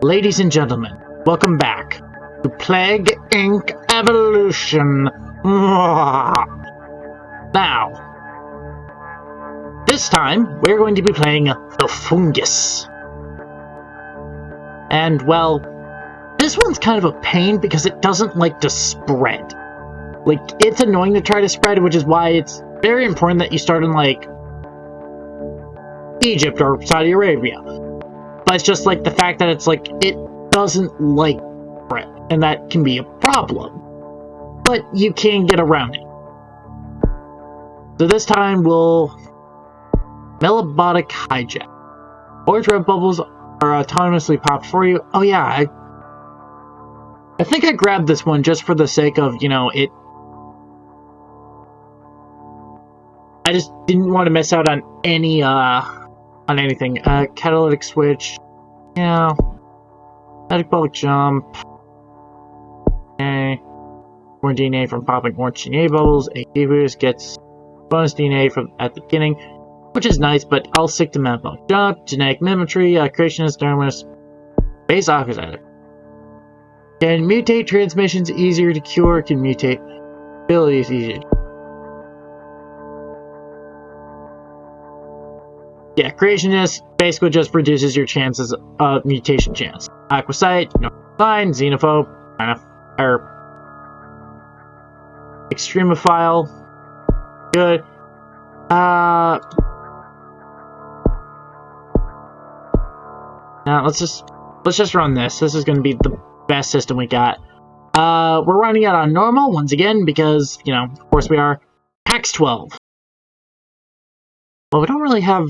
Ladies and gentlemen, welcome back to Plague Inc. Evolution. Now, this time we're going to be playing the fungus. And, well, this one's kind of a pain because it doesn't like to spread. Like, it's annoying to try to spread, which is why it's very important that you start in, like, Egypt or Saudi Arabia. But it's just, like, the fact that it's, like, it doesn't like spread, and that can be a problem. But you can get around it. So this time we'll Melobotic Hijack. Orange red bubbles are autonomously popped for you. Oh yeah, I think I grabbed this one just for the sake of, you know, it. I just didn't want to miss out on any, on anything. Catalytic switch. Yeah. Metabolic jump. Okay. More DNA from popping orange DNA bubbles. A boost gets bonus DNA from at the beginning, which is nice, but I'll stick to metabolic jump. Genetic mimicry, creationist, dermis, base oppositor. Can mutate transmissions easier to cure? Can mutate abilities easier? Yeah, creationist basically just reduces your chances of mutation chance. Aquasite, no line, xenophobe, or extremophile, good. Now let's just run this. This is going to be the best system we got. We're running it on normal once again because, you know, of course we are. Pax 12. Well, we don't really have,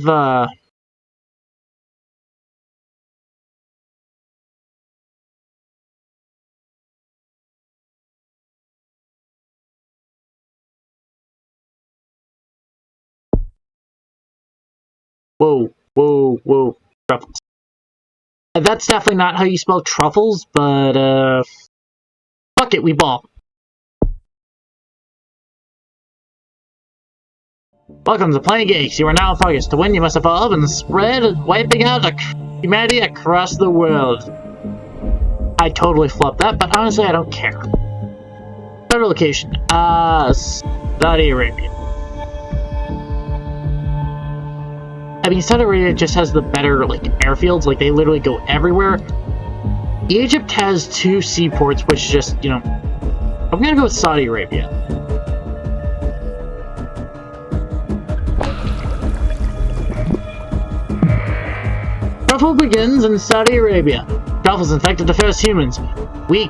Whoa. Truffles. That's definitely not how you spell truffles, but, fuck it, we ball. Welcome to Plague Inc. You are now focused. To win, you must evolve and spread, wiping out humanity across the world. I totally flopped that, but honestly, I don't care. Federal location. Saudi Arabia. I mean, Saudi Arabia just has the better, like, airfields. Like, they literally go everywhere. Egypt has 2 seaports, which just, you know... I'm gonna go with Saudi Arabia. Truffle begins in Saudi Arabia. Truffles infected the first humans. Weak,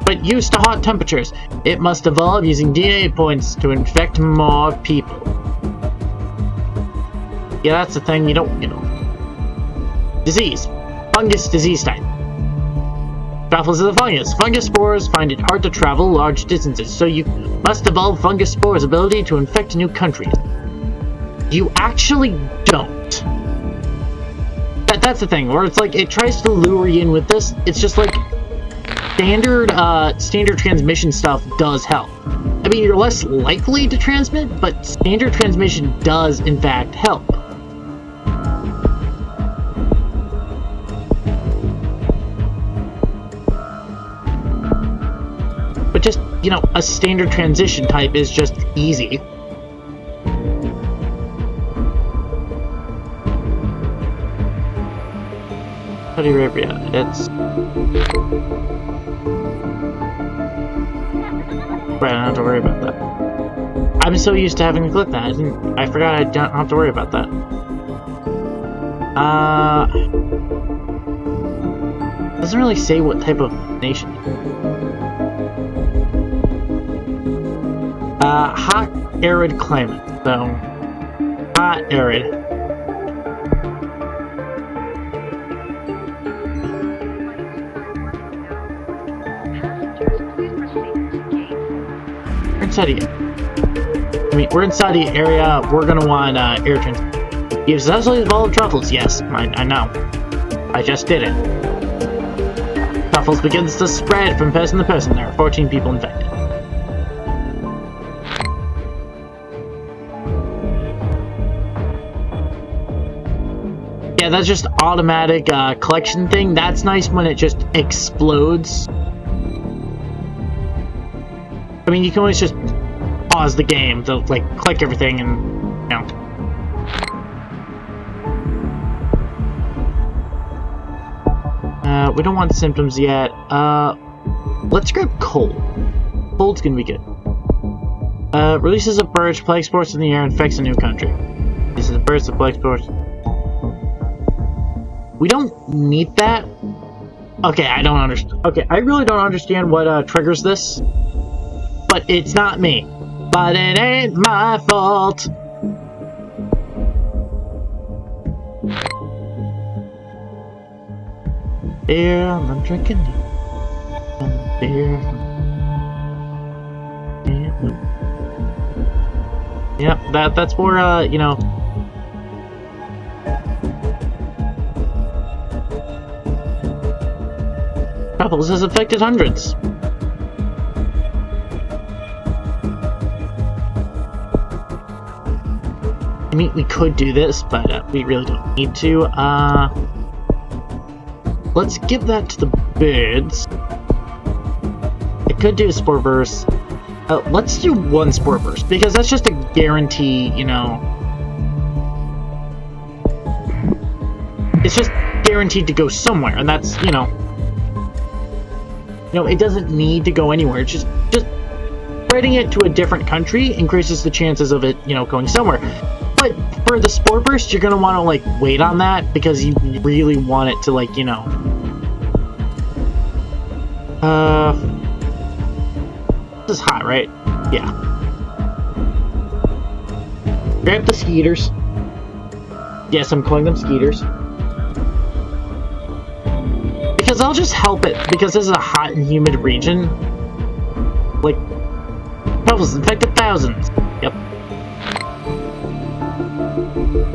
but used to hot temperatures. It must evolve using DNA points to infect more people. Yeah, that's the thing, you don't, you know. Disease. Fungus disease type. Truffles is a fungus. Fungus spores find it hard to travel large distances, so you must evolve fungus spores' ability to infect new countries. You actually don't. That's the thing, where it's like, it tries to lure you in with this. It's just like, standard transmission stuff does help. I mean, you're less likely to transmit, but standard transmission does, in fact, help. But just, you know, a standard transition type is just easy. Saudi Arabia, it's... Right, I don't have to worry about that. I'm so used to having to click that, I forgot I don't have to worry about that. Doesn't really say what type of nation. Hot, arid climate, so... Hot, arid. We're in Saudi area. We're gonna want air transport. You've successfully evolved truffles. Yes, I know. I just did it. Truffles begins to spread from person to person. There are 14 people infected. Yeah, that's just automatic collection thing. That's nice when it just explodes. I mean, you can always just pause the game to, like, click everything and, you know. We don't want symptoms yet. Let's grab cold. Cold's gonna be good. Releases a bird, plague spores in the air, infects a new country. This is a burst of plague spores. We don't need that. Okay, I don't understand. Okay, I really don't understand what triggers this. But it's not me. But it ain't my fault. Beer, I'm drinking. Beer. Yep, that's for you know. Troubles has affected hundreds. I mean, we could do this, but we really don't need to. Let's give that to the birds. I could do a spore burst. Let's do one spore burst, because that's just a guarantee, you know. It's just guaranteed to go somewhere, and that's, you know, it doesn't need to go anywhere. It's just spreading it to a different country increases the chances of it, you know, going somewhere. But for the spore burst, you're gonna want to, like, wait on that, because you really want it to, like, you know, this is hot, right? Yeah. Grab the skeeters. Yes, I'm calling them skeeters. Because I'll just help it, because this is a hot and humid region. Like, troubles infected thousands. Yep.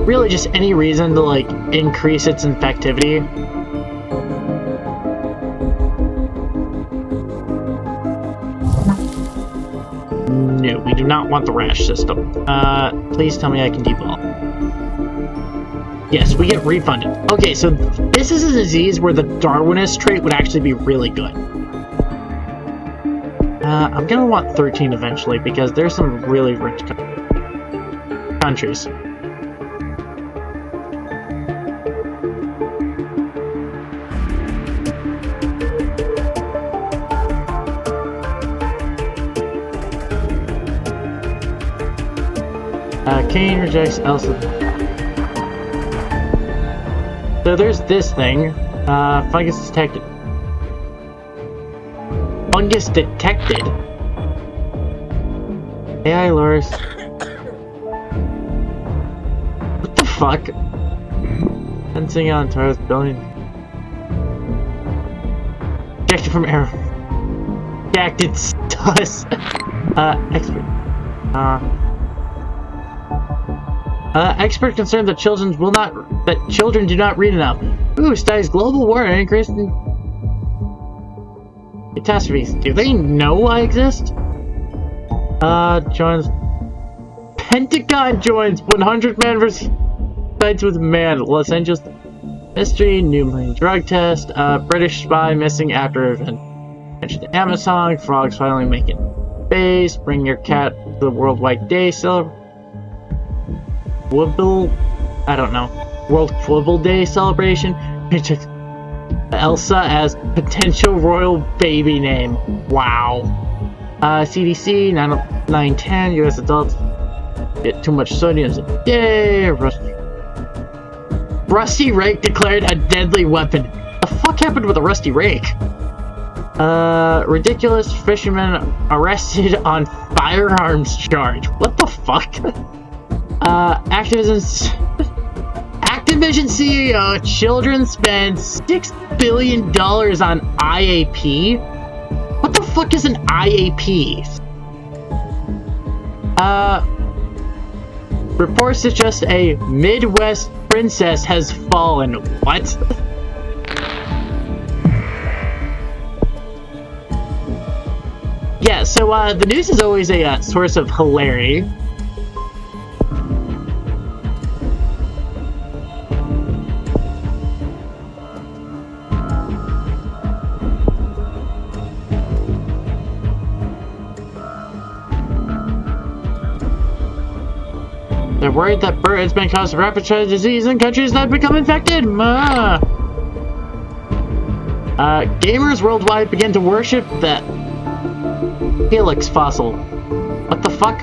Really just any reason to, like, increase its infectivity. No, we do not want the rash system. Please tell me I can deball. Yes, we get refunded. Okay, so this is a disease where the Darwinist trait would actually be really good. I'm gonna want 13 eventually, because there's some really rich countries. Kane rejects Elsa. So there's this thing. Fungus detected. Fungus detected? AI lures. What the fuck? Fencing on Taurus building. Ejected from air. Reacted stus. Expert. Expert concerned that children do not read enough. Ooh, studies global war and increase in catastrophes. Do they know I exist? Joins Pentagon joins 100 man versus fights with man. Los Angeles mystery, new marine drug test. British spy missing after event. Mentioned Amazon. Frogs finally making base. Bring your cat to the worldwide day celebration. Wibble, I don't know. World Quibble Day celebration. Elsa as potential royal baby name. Wow. CDC 910 U.S. adults get too much sodium. Yay! Rusty rake declared a deadly weapon. The fuck happened with a rusty rake? Ridiculous fisherman arrested on firearms charge. What the fuck? Activision CEO, children spend $6 billion on IAP? What the fuck is an IAP? Reports suggest a Midwest princess has fallen. What? Yeah, so, the news is always a source of hilarity. worried that birds may cause rapid spread of disease in countries that become infected. Gamers worldwide begin to worship the helix fossil. What the fuck?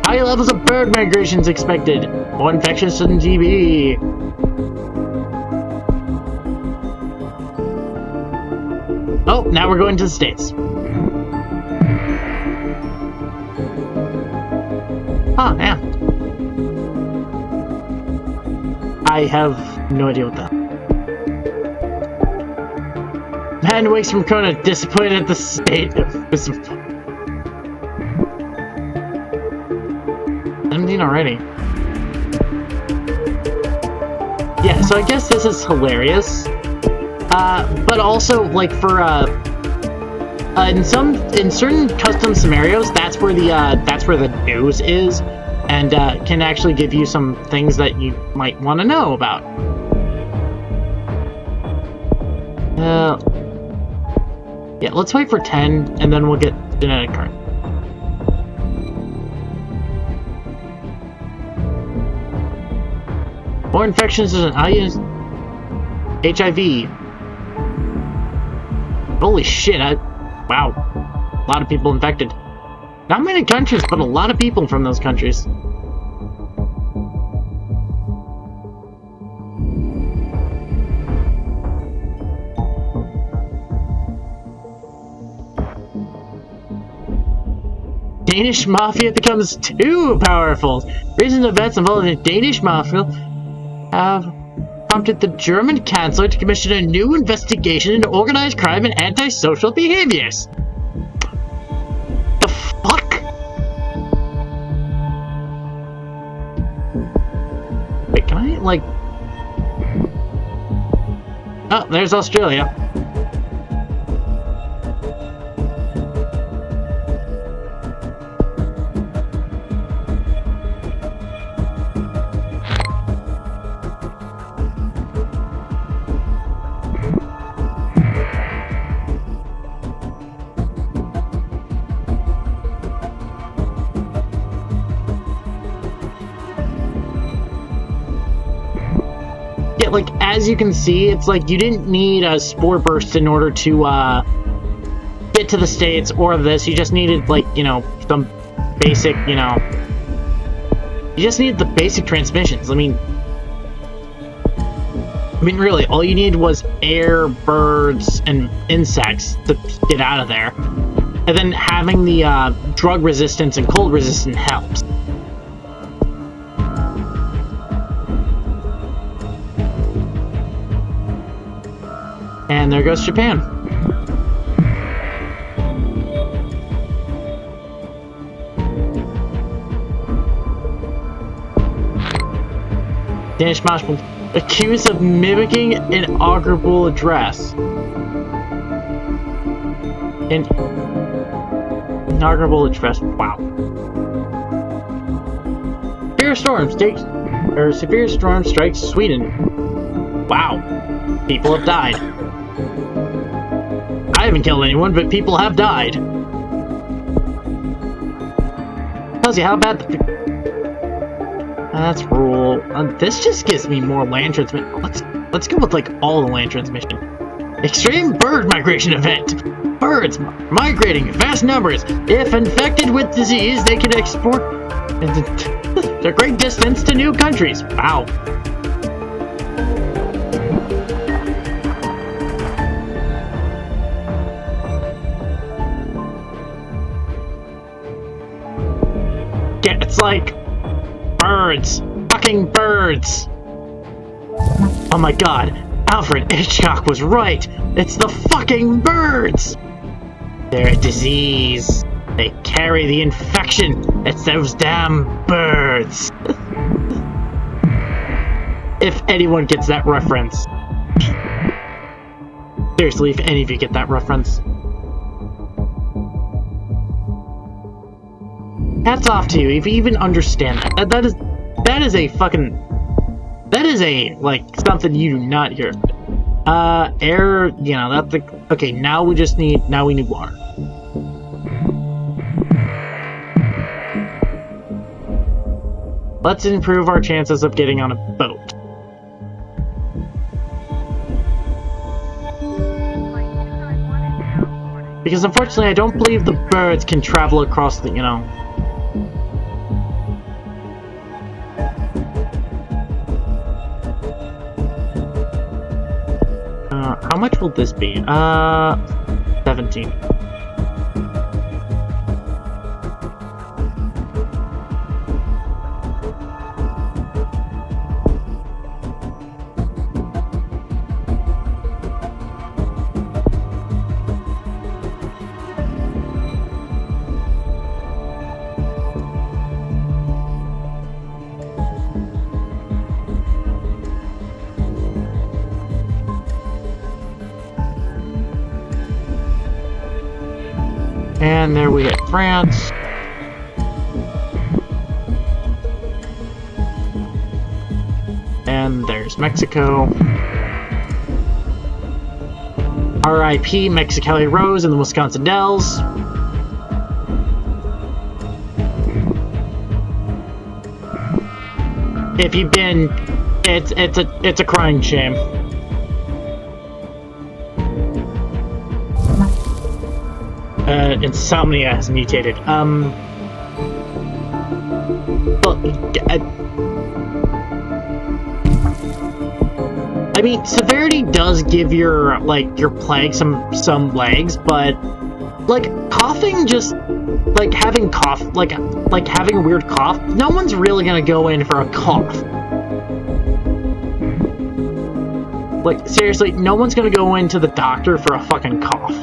High levels of bird migrations expected. More infections than GB. Oh, now we're going to the States. Ah, yeah. I have no idea what that. Man wakes from Corona disappointed at the state of 17 already. Yeah, so I guess this is hilarious. But also, like, for, in certain custom scenarios, that's where the news is, and, can actually give you some things that you might want to know about. Yeah, let's wait for 10, and then we'll get genetic card. More infections than HIV. Holy shit, wow. A lot of people infected. Not many countries, but a lot of people from those countries. Danish mafia becomes too powerful. Recent events involving the Danish mafia have prompted the German Chancellor to commission a new investigation into organized crime and antisocial behaviors. The fuck? Wait, can I, like... Oh, there's Australia. Like, as you can see, it's like you didn't need a spore burst in order to get to the States or this. You just needed, like, you know, some basic, you know, you just needed the basic transmissions. I mean, really, all you needed was air, birds, and insects to get out of there. And then having the drug resistance and cold resistance helps. And there goes Japan. Danish marshal accused of mimicking an inaugural address. An inaugural address. Wow. Severe storm strikes Sweden. Wow. People have died. I haven't killed anyone, but people have died. Tells you how bad the... That's rural. This just gives me more land transmission. Let's go with, like, all the land transmission. Extreme bird migration event. Birds migrating in vast numbers. If infected with disease, they can export their great distance to new countries. Wow. It's like birds. Fucking birds. Oh my god. Alfred Hitchcock was right. It's the fucking birds. They're a disease. They carry the infection. It's those damn birds. If anyone gets that reference. Seriously, if any of you get that reference. Hats off to you if you even understand that. That is a fucking... That is a, like, something you do not hear. Air, you know, that's the... Okay, now we need water. Let's improve our chances of getting on a boat. Because unfortunately, I don't believe the birds can travel across the, how much will this be? 17. And there we hit France. And there's Mexico. R.I.P. Mexicali Rose in the Wisconsin Dells. If you've been, it's a crying shame. Insomnia has mutated. Well, I mean, severity does give your plague some legs, but like coughing, just like having having a weird cough, no one's really gonna go in for a cough. Like seriously, no one's gonna go into the doctor for a fucking cough.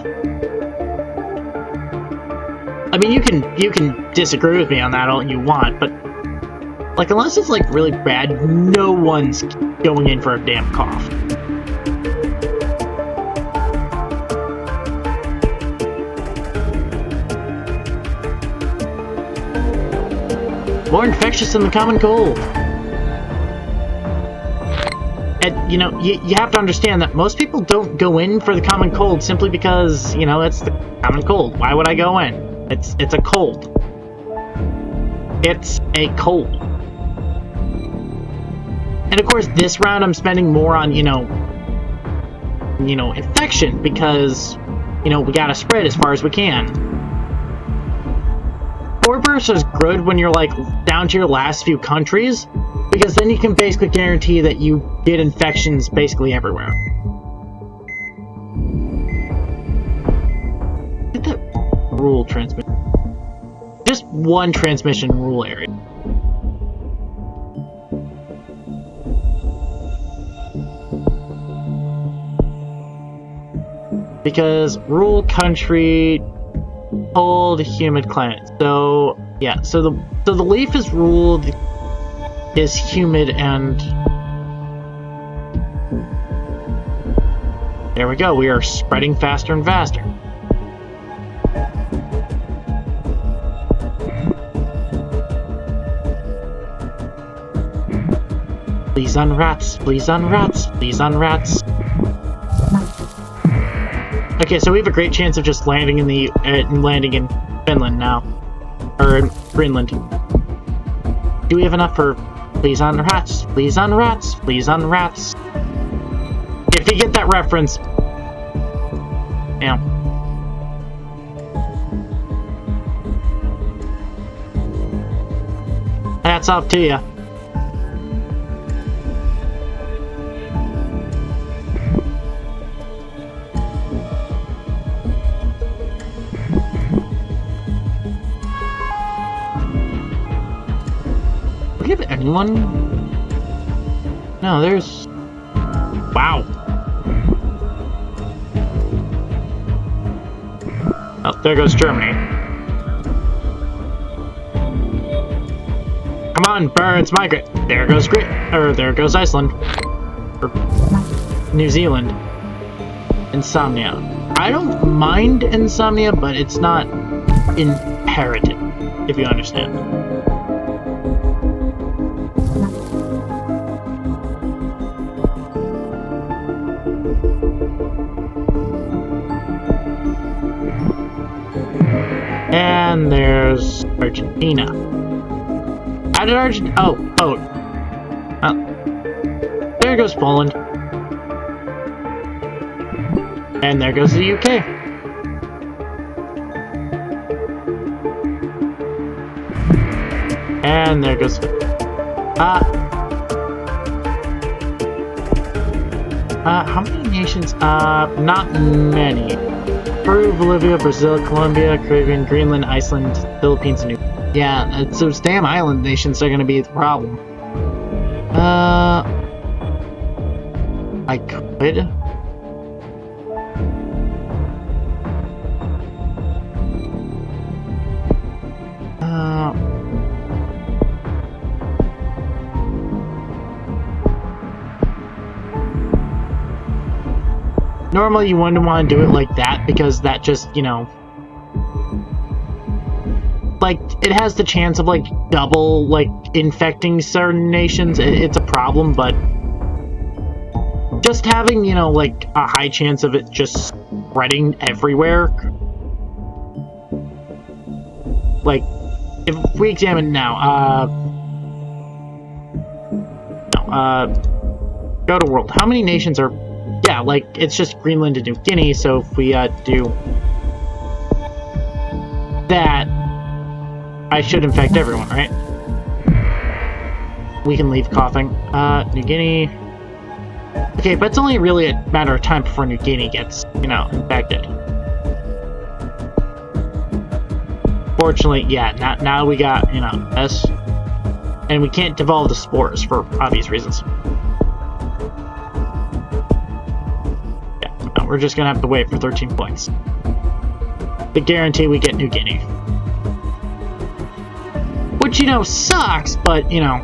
I mean, you can disagree with me on that all you want, but like unless it's like really bad, no one's going in for a damn cough. More infectious than the common cold. And you have to understand that most people don't go in for the common cold simply because it's the common cold. Why would I go in? It's a cold. It's a cold. And of course, this round I'm spending more on, infection because, we gotta spread as far as we can. 4 bursts is good when you're like down to your last few countries, because then you can basically guarantee that you get infections basically everywhere. Get that rule transmission. Just one transmission rule area. Because rule country, cold, humid climate. So yeah, so the leaf is ruled is humid and there we go. We are spreading faster and faster. Please on rats, please on rats, please on rats. Okay, so we have a great chance of just landing in Finland now, or in Greenland. Do we have enough for please on rats, please on rats, please on rats? If you get that reference, yeah. Hats off to you. Anyone? No, there's... Wow. Oh, there goes Germany. Come on, birds, migrate. There goes there goes Iceland. Or New Zealand. Insomnia. I don't mind insomnia, but it's not inherited, if you understand. And there's Argentina. How did Argentina... Oh, vote. There goes Poland. And there goes the UK. And there goes... how many nations? Not many. Peru, Bolivia, Brazil, Colombia, Caribbean, Greenland, Iceland, Philippines, and New... Yeah, it's those damn island nations are gonna be the problem. I could... Normally you wouldn't want to do it like that, because that just, you know... Like, it has the chance of, like, double, like, infecting certain nations. It's a problem, but... Just having, you know, like, a high chance of it just spreading everywhere... Like, if we examine now, go to world. How many nations are... Yeah, like, it's just Greenland and New Guinea, so if we, do... that... I should infect everyone, right? We can leave coughing. New Guinea... Okay, but it's only really a matter of time before New Guinea gets, you know, infected. Fortunately, yeah, now we got, you know, this. And we can't devolve the spores for obvious reasons. Yeah, no, we're just gonna have to wait for 13 points. To guarantee we get New Guinea. Which, you know, sucks, but, you know...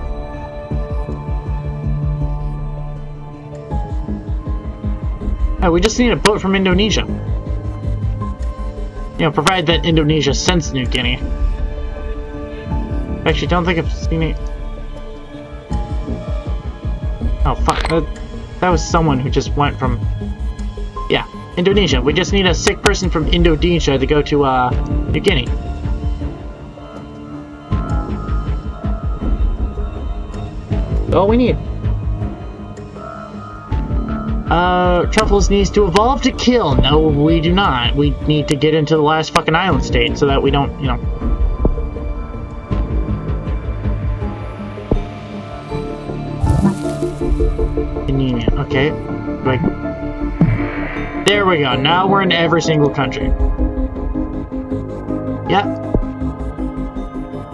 Oh, we just need a vote from Indonesia. You know, provided that Indonesia sends New Guinea. Actually, don't think I've seen it. Oh, fuck. That was someone who just went from... Yeah, Indonesia. We just need a sick person from Indonesia to go to, New Guinea. All we need. Truffles needs to evolve to kill. No, we do not. We need to get into the last fucking island state so that we don't, you know... Anemia. Okay. Like... There we go. Now we're in every single country. Yeah.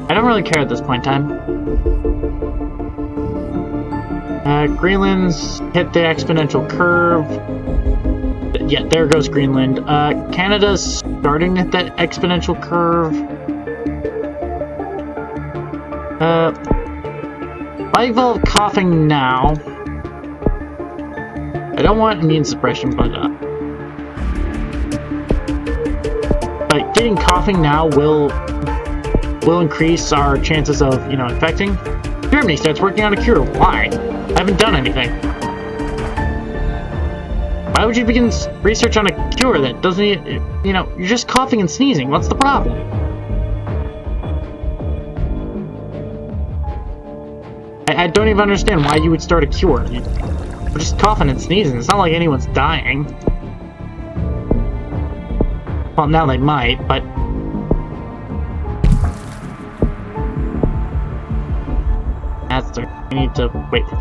I don't really care at this point in time. Greenland's hit the exponential curve. Yeah, there goes Greenland. Canada's starting at that exponential curve. I evolve coughing now. I don't want immune suppression, but getting coughing now will increase our chances of, you know, infecting. Germany starts working on a cure. Why? I haven't done anything. Why would you begin research on a cure that doesn't, you know, you're just coughing and sneezing. What's the problem? I don't even understand why you would start a cure. We're just coughing and sneezing. It's not like anyone's dying. Well, now they might, but... That's the... We need to wait for...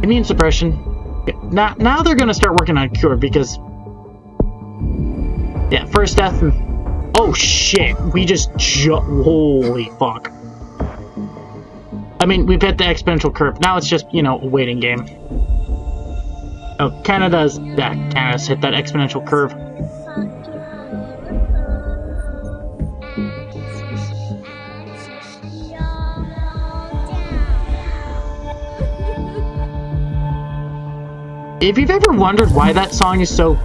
Immune suppression. Now they're gonna start working on a cure because... Yeah, first death and... Oh shit! We just holy fuck. I mean, we've hit the exponential curve. Now it's just, you know, a waiting game. Oh, Canada's... Yeah, Canada's hit that exponential curve. If you've ever wondered why that song is so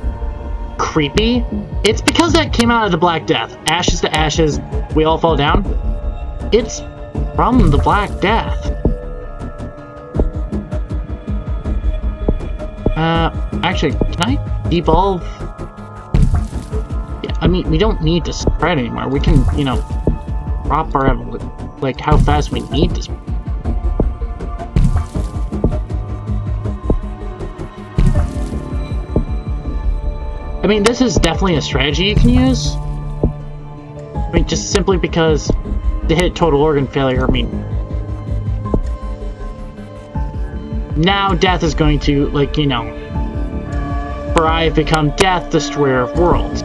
creepy, it's because that came out of the Black Death. Ashes to ashes, we all fall down. It's from the Black Death. Actually, can I devolve? Yeah, I mean, we don't need to spread anymore. We can, you know, drop our like how fast we need to. I mean, this is definitely a strategy you can use. I mean, just simply because to hit total organ failure, I mean, now death is going to, like, you know, for I have become death, destroyer of worlds.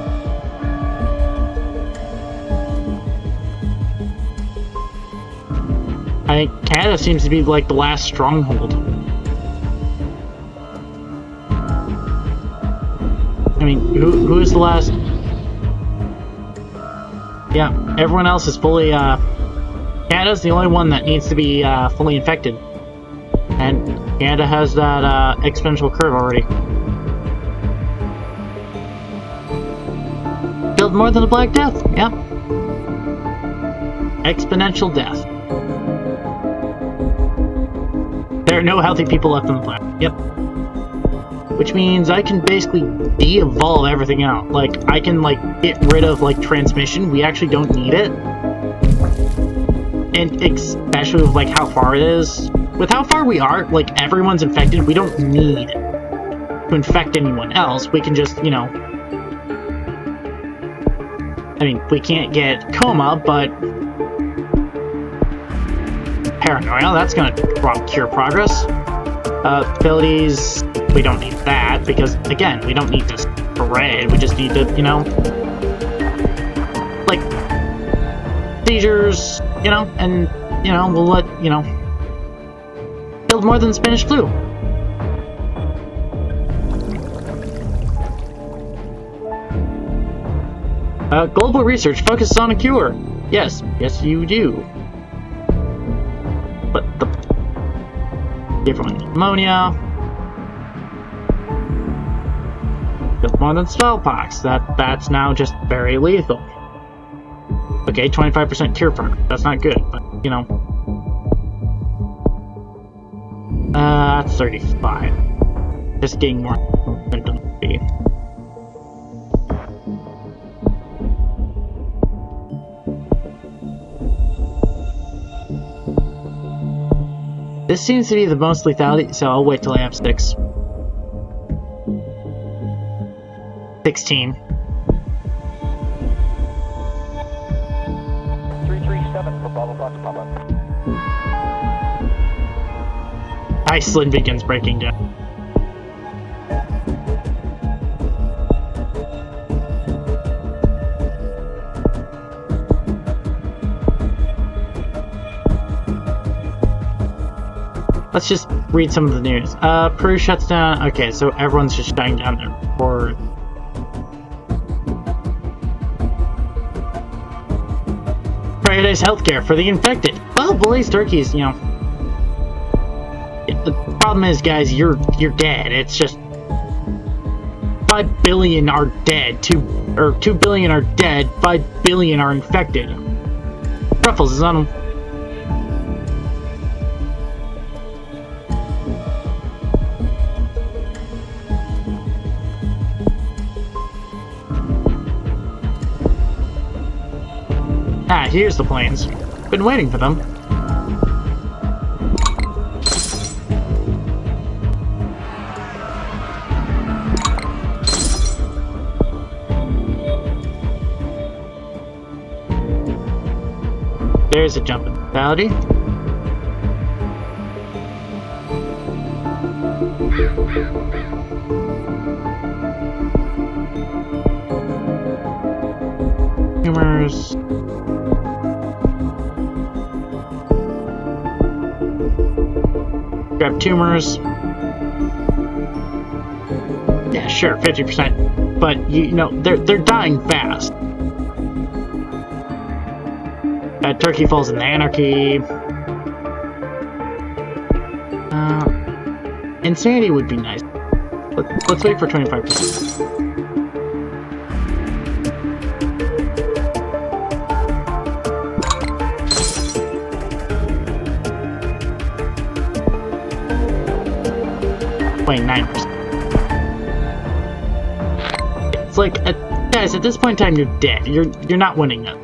I think Canada seems to be, like, the last stronghold. I mean, who is the last? Yeah, everyone else is fully, Canada's the only one that needs to be, fully infected. And Canada has that, exponential curve already. Killed more than the Black Death, yeah. Exponential death. There are no healthy people left on the planet, yep. Which means I can basically de-evolve everything out. Like, I can, like, get rid of, like, transmission. We actually don't need it. And especially with, like, how far it is. With how far we are, like, everyone's infected, we don't need to infect anyone else. We can just, you know... I mean, we can't get coma, but... paranoia, that's gonna cure progress. Abilities... we don't need that, because, again, we don't need to spread, we just need to, you know... like... seizures, you know, and, you know, we'll let, you know... killed more than the Spanish flu. Global research focuses on a cure. Yes, yes you do. But the... everyone pneumonia. Killed more than smallpox. That's now just very lethal. Okay, 25% cure progress. That's not good, but, you know... that's 35. Just getting more symptoms. This seems to be the most lethality, so I'll wait till I have 6. 16. 337 for Bravo Fox Papa. Iceland begins breaking down. Let's just read some of the news. Peru shuts down. Okay, so everyone's just shutting down their port. Prioritize healthcare for the infected. Well, Blaze Turkey's, you know. The problem is, guys, you're dead. It's just 5 billion are dead. 2 billion are dead. 5 billion are infected. Ruffles is on them. Ah, here's the planes. Been waiting for them. There's a jump in lethality. Tumors. Grab tumors. Yeah, sure, 50%. But you know, they're dying fast. Turkey falls into anarchy. Insanity would be nice. Let's wait for 25%. Wait, 9%. It's like, guys, at this point in time, you're dead. You're not winning it.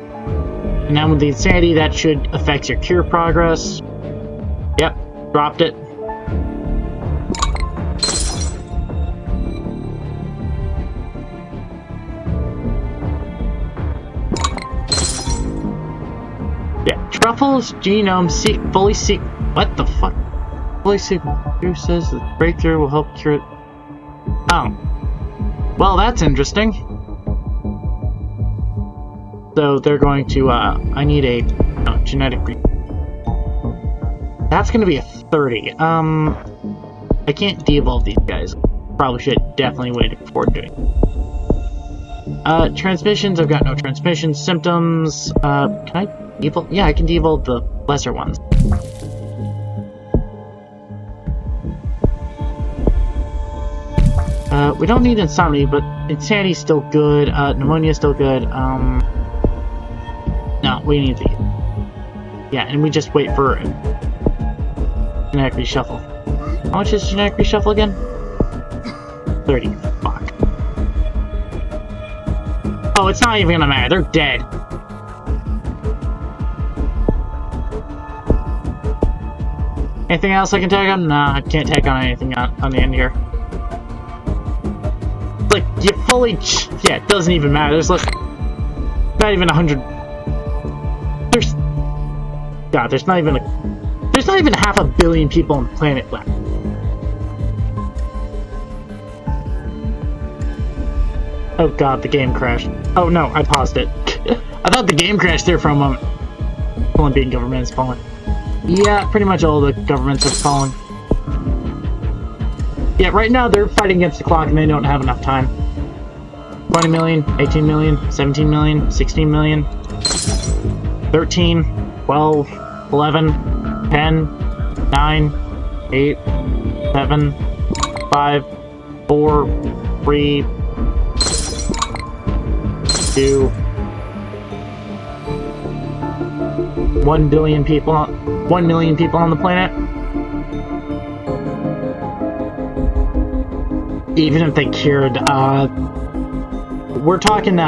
And now with the insanity, that should affect your cure progress. Yep, dropped it. Yeah, Truffle's genome fully seek. What the fuck? Fully seek. Who says the breakthrough will help cure it? Oh. Well, that's interesting. So they're going to, I need a genetic. That's going to be a 30. I can't de-evolve these guys. Probably should definitely wait before doing. Transmissions, I've got no transmissions. Symptoms, can I de-evolve? Yeah, I can de-evolve the lesser ones. We don't need insomnia, but insanity's still good. Pneumonia's still good. No, we need these. Yeah, and we just wait for genetic reshuffle. How much is genetic reshuffle again? 30. Fuck. Oh, it's not even gonna matter. They're dead. Anything else I can tag on? Nah, I can't tag on anything on the end here. Like, you fully... Yeah, it doesn't even matter. There's like... Not even 100... There's... God, there's not even a... There's not even half a billion people on the planet left. Oh god, the game crashed. Oh no, I paused it. I thought the game crashed there for a moment. Colombian government is falling. Yeah, pretty much all the governments have fallen. Yeah, right now they're fighting against the clock and they don't have enough time. 20 million, 18 million, 17 million, 16 million, 13, 12, 11, 10, 9, 8, 7, 5, 4, 3, 2, 1 billion people, 1 million people on the planet. Even if they cured, we're talking,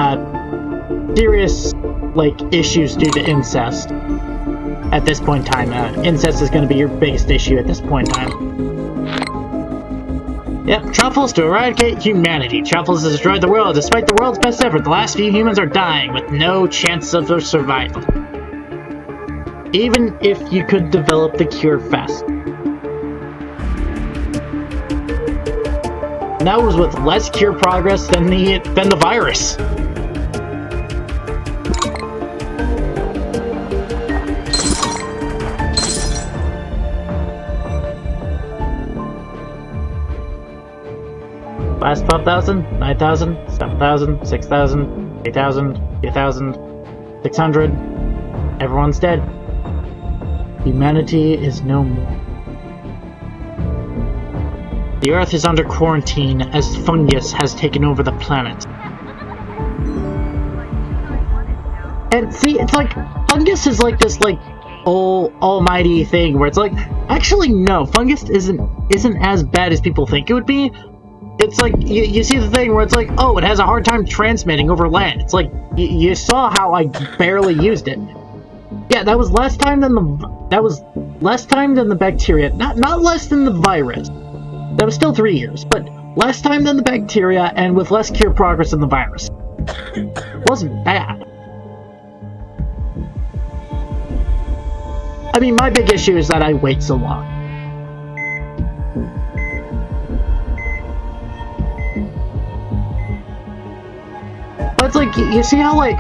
serious, like, issues due to incest. At this point in time, incest is going to be your biggest issue at this point in time. Yep, Truffles to eradicate humanity. Truffles has destroyed the world. Despite the world's best effort, the last few humans are dying with no chance of their survival. Even if you could develop the cure fast. And that was with less cure progress than the virus. Last 12,000, 9,000, 7,000, 6,000, 8,000, 2,000, 600. Everyone's dead. Humanity is no more. The Earth is under quarantine as fungus has taken over the planet. And see, it's like, fungus is like this, like, almighty thing where it's like, actually no, fungus isn't as bad as people think it would be. It's like, you see the thing where it's like, oh, it has a hard time transmitting over land. It's like, you saw how I barely used it. Yeah, that was less time than the bacteria. Not less than the virus. That was still 3 years, but less time than the bacteria and with less cure progress than the virus. It wasn't bad. I mean, my big issue is that I wait so long. But it's like, you see how, like,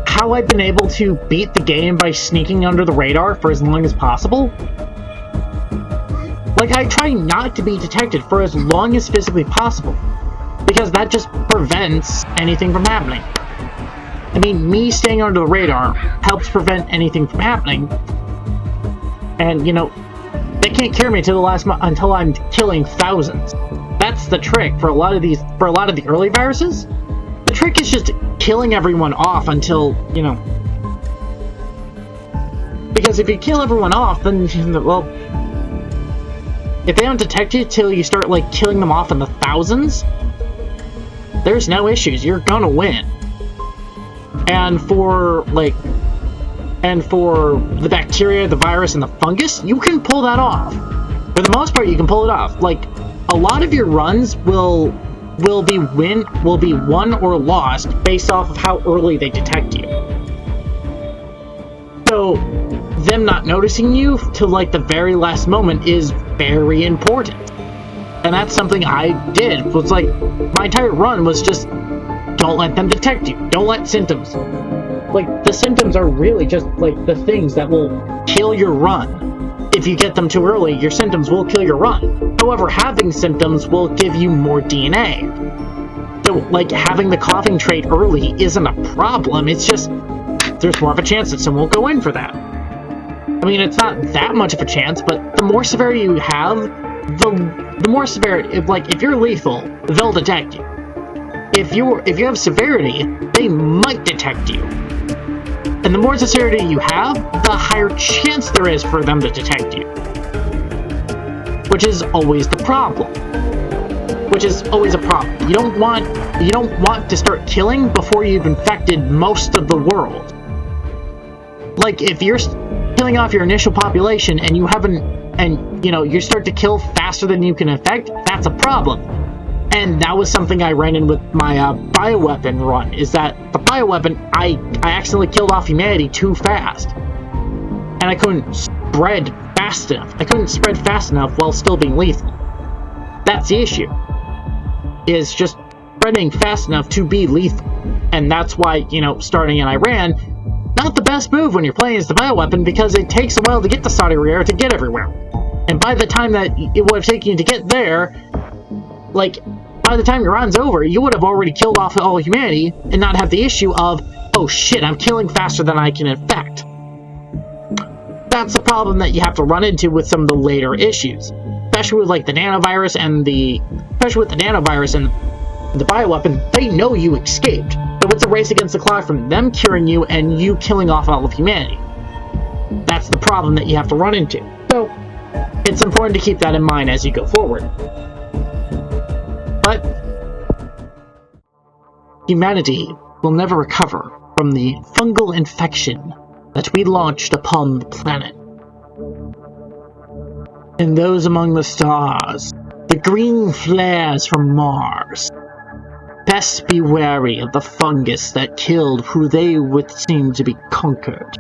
how I've been able to beat the game by sneaking under the radar for as long as possible? Like, I try not to be detected for as long as physically possible, because that just prevents anything from happening. I mean, me staying under the radar helps prevent anything from happening, and, you know, they can't cure me until the last month, until I'm killing thousands. That's the trick for a lot of the early viruses. The trick is just killing everyone off until, you know, because if you kill everyone off, then, well, if they don't detect you till you start, like, killing them off in the thousands, there's no issues. You're gonna win. And for the bacteria, the virus, and the fungus, you can pull that off. For the most part, you can pull it off. Like, a lot of your runs will be won or lost based off of how early they detect you. So, them not noticing you till like the very last moment is very important. And that's something I did. It was like, my entire run was just, don't let them detect you. Don't let symptoms. Like, the symptoms are really just, like, the things that will kill your run. If you get them too early, your symptoms will kill your run. However, having symptoms will give you more DNA. So, like, having the coughing trait early isn't a problem. It's just, there's more of a chance that someone will go in for that. I mean, it's not that much of a chance, but the more severity you have, the more severity, like, if you're lethal, they'll detect you. If you have severity, they might detect you. And the more severity you have, the higher chance there is for them to detect you. Which is always the problem. Which is always a problem. You don't want to start killing before you've infected most of the world. Like, if you're killing off your initial population and you haven't, and you start to kill faster than you can infect, that's a problem. And that was something I ran in with my bioweapon run, is that the bioweapon, I accidentally killed off humanity too fast. And I couldn't spread fast enough. I couldn't spread fast enough while still being lethal. That's the issue. Is just spreading fast enough to be lethal. And that's why, starting in Iran, not the best move when you're playing as the bioweapon, because it takes a while to get to Saudi Arabia to get everywhere. And by the time that it would have taken you to get there, like, by the time your run's over, you would have already killed off all humanity and not have the issue of, oh shit, I'm killing faster than I can infect. That's the problem that you have to run into with some of the later issues. Especially with, like, the nanovirus and the bioweapon, they know you escaped. So it's a race against the clock from them curing you and you killing off all of humanity. That's the problem that you have to run into. So, it's important to keep that in mind as you go forward. But humanity will never recover from the fungal infection that we launched upon the planet. And those among the stars, the green flares from Mars. Best be wary of the fungus that killed who they would seem to be conquered.